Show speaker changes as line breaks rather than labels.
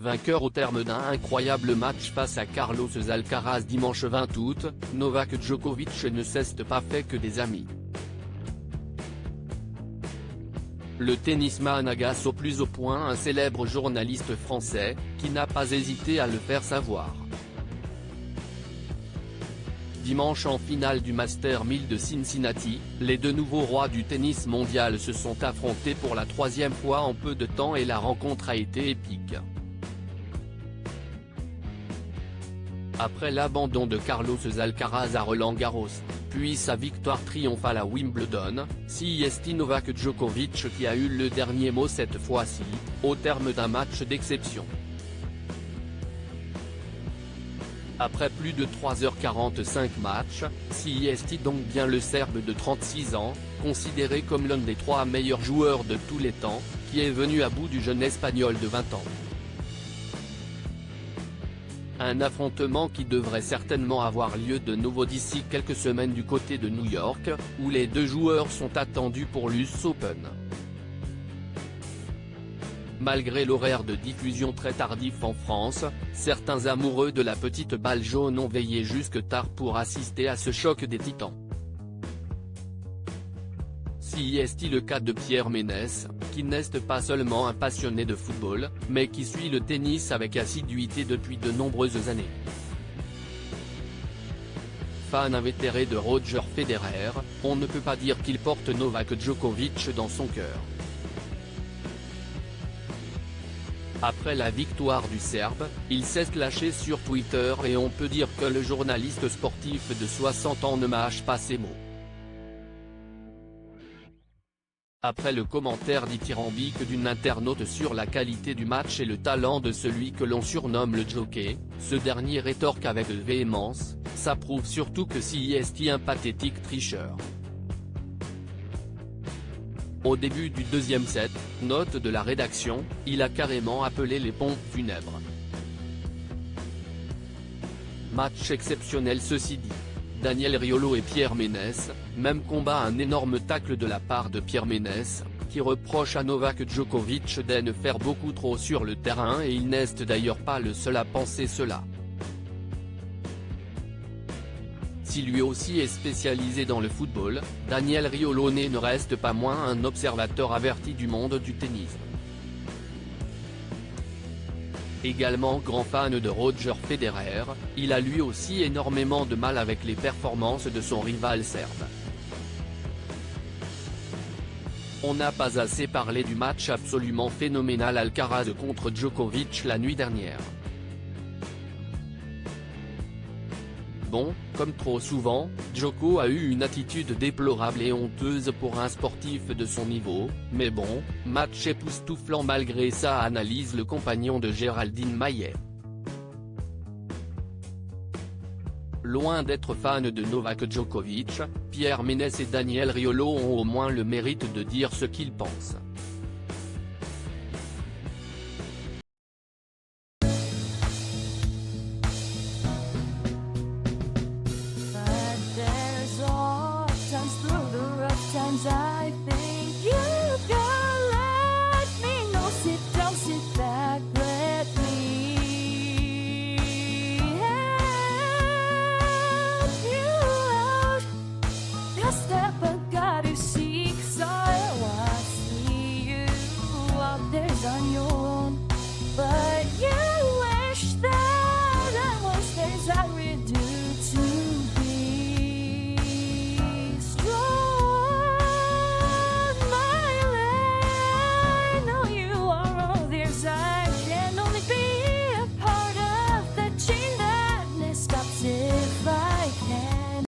Vainqueur au terme d'un incroyable match face à Carlos Alcaraz dimanche 20 août, Novak Djokovic ne s'est pas fait que des amis. Le tennisman agace au plus haut point un célèbre journaliste français, qui n'a pas hésité à le faire savoir. Dimanche en finale du Masters 1000 de Cincinnati, les deux nouveaux rois du tennis mondial se sont affrontés pour la troisième fois en peu de temps et la rencontre a été épique. Après l'abandon de Carlos Alcaraz à Roland-Garros, puis sa victoire triomphale à Wimbledon, c'est Novak Djokovic qui a eu le dernier mot cette fois-ci, au terme d'un match d'exception. Après plus de 3h45 matchs, c'est donc bien le Serbe de 36 ans, considéré comme l'un des 3 meilleurs joueurs de tous les temps, qui est venu à bout du jeune Espagnol de 20 ans. Un affrontement qui devrait certainement avoir lieu de nouveau d'ici quelques semaines du côté de New York, où les deux joueurs sont attendus pour l'US Open. Malgré l'horaire de diffusion très tardif en France, certains amoureux de la petite balle jaune ont veillé jusque tard pour assister à ce choc des titans. C'est le cas de Pierre Ménès, qui n'est pas seulement un passionné de football, mais qui suit le tennis avec assiduité depuis de nombreuses années. Fan invétéré de Roger Federer, on ne peut pas dire qu'il porte Novak Djokovic dans son cœur. Après la victoire du Serbe, il s'est lâché sur Twitter et on peut dire que le journaliste sportif de 60 ans ne mâche pas ses mots. Après le commentaire dithyrambique d'une internaute sur la qualité du match et le talent de celui que l'on surnomme le jockey, ce dernier rétorque avec véhémence, ça prouve surtout que c'est un pathétique tricheur. Au début du deuxième set, note de la rédaction, il a carrément appelé les pompes funèbres. Match exceptionnel ceci dit. Daniel Riolo et Pierre Ménès, même combat. Un énorme tacle de la part de Pierre Ménès, qui reproche à Novak Djokovic de ne faire beaucoup trop sur le terrain et il n'est d'ailleurs pas le seul à penser cela. Si lui aussi est spécialisé dans le football, Daniel Riolo ne reste pas moins un observateur averti du monde du tennis. Également grand fan de Roger Federer, il a lui aussi énormément de mal avec les performances de son rival serbe. On n'a pas assez parlé du match absolument phénoménal Alcaraz contre Djokovic la nuit dernière. Bon, comme trop souvent, Djoko a eu une attitude déplorable et honteuse pour un sportif de son niveau, mais bon, match époustouflant malgré ça, analyse le compagnon de Géraldine Maillet. Loin d'être fan de Novak Djokovic, Pierre Ménès et Daniel Riolo ont au moins le mérite de dire ce qu'ils pensent.
Times